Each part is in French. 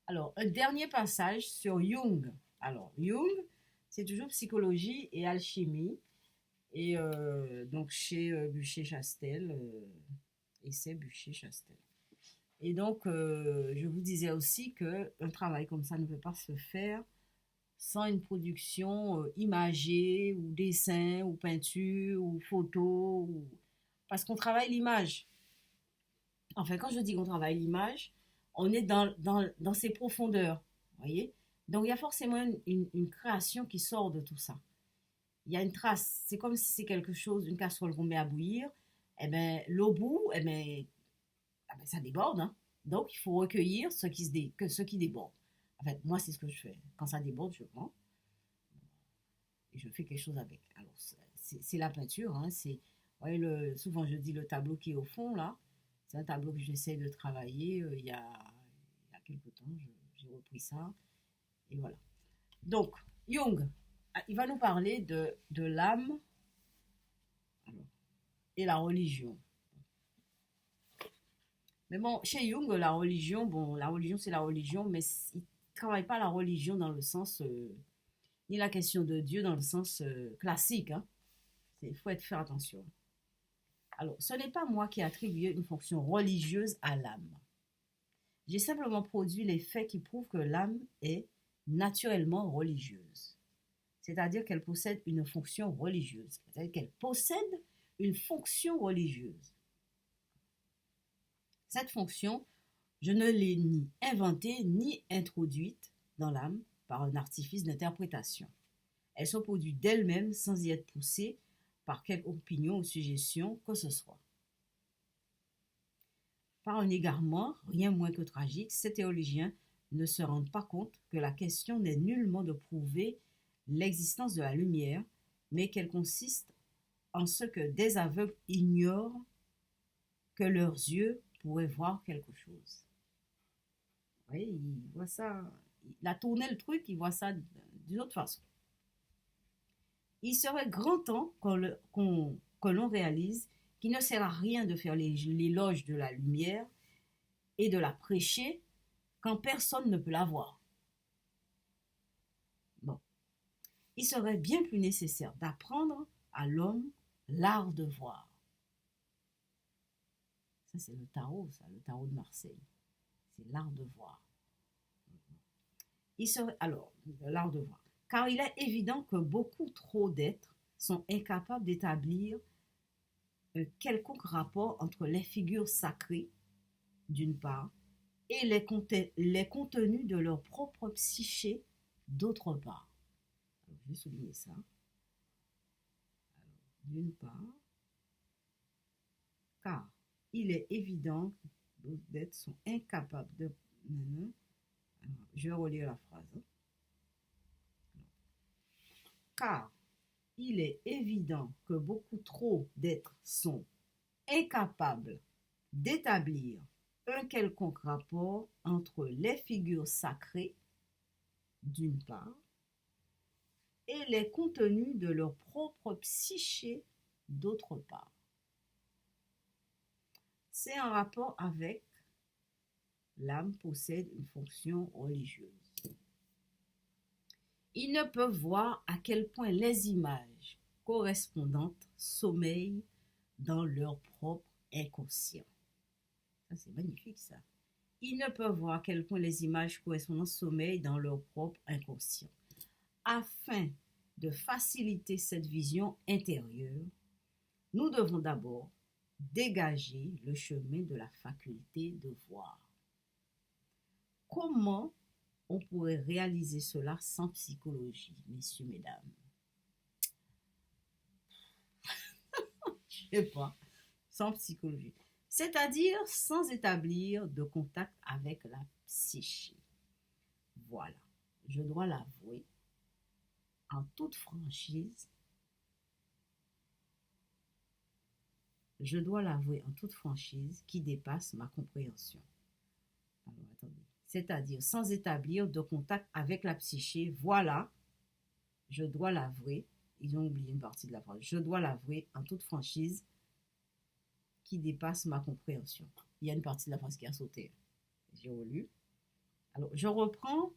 Alors, un dernier passage sur Jung. Alors, Jung, c'est toujours psychologie et alchimie. Et donc, chez Bûcher-Chastel, et c'est Bûcher-Chastel. Et donc, je vous disais aussi qu'un travail comme ça ne peut pas se faire sans une production imagée, ou dessin, ou peinture, ou photo, parce qu'on travaille l'image. Enfin, quand je dis qu'on travaille l'image, on est dans ses profondeurs, vous voyez. Donc, il y a forcément une création qui sort de tout ça. Il y a une trace. C'est comme si c'est quelque chose, une casserole qu'on met à bouillir. Eh ben, l'eau bout, ah ben, ça déborde, hein. Donc, il faut recueillir ce qui déborde. En fait, moi, c'est ce que je fais. Quand ça déborde, je prends et je fais quelque chose avec. Alors, c'est la peinture, hein. Ouais, souvent, je dis le tableau qui est au fond, là. C'est un tableau que j'essaie de travailler il y a quelques temps. J'ai repris ça. Et voilà. Donc, Jung, il va nous parler de l'âme et la religion. Mais bon, chez Jung, la religion c'est la religion, mais il ne travaille pas la religion dans le sens, ni la question de Dieu dans le sens classique, hein. Il faut faire attention. Alors, ce n'est pas moi qui ai attribué une fonction religieuse à l'âme. J'ai simplement produit les faits qui prouvent que l'âme est naturellement religieuse. C'est-à-dire qu'elle possède une fonction religieuse. C'est-à-dire qu'elle possède une fonction religieuse. Cette fonction, je ne l'ai ni inventée ni introduite dans l'âme par un artifice d'interprétation. Elle se produit d'elle-même sans y être poussée par quelque opinion ou suggestion que ce soit. Par un égarement, rien moins que tragique, ces théologiens ne se rendent pas compte que la question n'est nullement de prouver l'existence de la lumière, mais qu'elle consiste en ce que des aveugles ignorent que leurs yeux pourraient voir quelque chose. Oui, il voit ça, il a tourné le truc, il voit ça d'une autre façon. Il serait grand temps que l'on réalise qu'il ne sert à rien de faire l'éloge de la lumière et de la prêcher quand personne ne peut la voir. Bon. Il serait bien plus nécessaire d'apprendre à l'homme l'art de voir. Ça, c'est le tarot de Marseille. C'est l'art de voir. Alors, l'art de voir. Car il est évident que beaucoup trop d'êtres sont incapables d'établir un quelconque rapport entre les figures sacrées, d'une part, et les contenus de leur propre psyché, d'autre part. Alors, je vais souligner ça. Alors, d'une part, car il est évident que d'autres êtres sont incapables de... Alors, je vais relire la phrase. Car il est évident que beaucoup trop d'êtres sont incapables d'établir un quelconque rapport entre les figures sacrées, d'une part, et les contenus de leur propre psyché, d'autre part. C'est en rapport avec l'âme possède une fonction religieuse. Ils ne peuvent voir à quel point les images correspondantes sommeillent dans leur propre inconscient. Ça, c'est magnifique, ça. Ils ne peuvent voir à quel point les images correspondantes sommeillent dans leur propre inconscient. Afin de faciliter cette vision intérieure, nous devons d'abord dégager le chemin de la faculté de voir. Comment on pourrait réaliser cela sans psychologie, messieurs, mesdames? Je ne sais pas, sans psychologie. C'est-à-dire sans établir de contact avec la psyché. Voilà, je dois l'avouer en toute franchise. Je dois l'avouer en toute franchise qui dépasse ma compréhension. Alors, attendez. C'est-à-dire sans établir de contact avec la psyché. Voilà, je dois l'avouer. Ils ont oublié une partie de la phrase. Je dois l'avouer en toute franchise qui dépasse ma compréhension. Il y a une partie de la phrase qui a sauté. J'ai relu. Alors, je reprends.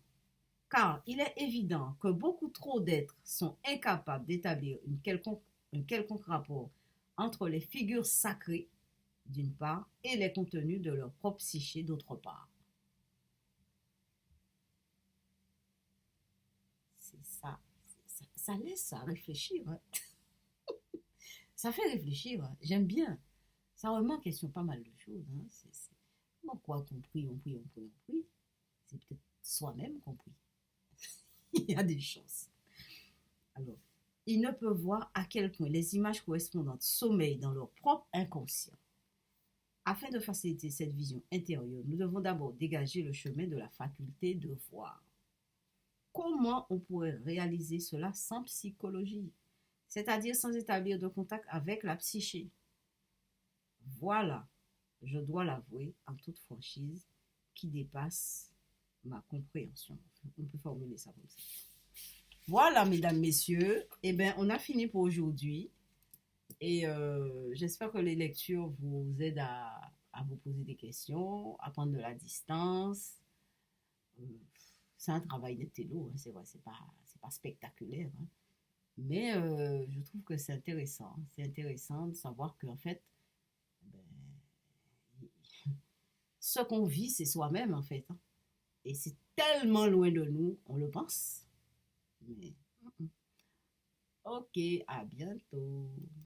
Car il est évident que beaucoup trop d'êtres sont incapables d'établir un quelconque rapport entre les figures sacrées, d'une part, et les contenus de leur propre psyché, d'autre part. C'est ça. Ça laisse à réfléchir, hein. Ça fait réfléchir, hein. J'aime bien. Ça remet en question pas mal de choses, hein. On croit qu'on prie, on prie, on prie, on prie. C'est peut-être soi-même qu'on prie. Il y a des chances. Alors, ils ne peuvent voir à quel point les images correspondantes sommeillent dans leur propre inconscient. Afin de faciliter cette vision intérieure, nous devons d'abord dégager le chemin de la faculté de voir. Comment on pourrait réaliser cela sans psychologie, c'est-à-dire sans établir de contact avec la psyché? Voilà, je dois l'avouer en toute franchise, qui dépasse ma compréhension. On peut formuler ça comme ça. Voilà, mesdames, messieurs, eh bien, on a fini pour aujourd'hui. Et j'espère que les lectures vous aident à vous poser des questions, à prendre de la distance. Euh, c'est un travail d'intello, hein, c'est vrai, c'est pas spectaculaire, hein. Mais je trouve que c'est intéressant. C'est intéressant de savoir qu'en fait, ben, ce qu'on vit, c'est soi-même, en fait, hein. Et c'est tellement loin de nous, on le pense. Mais, ok, à bientôt.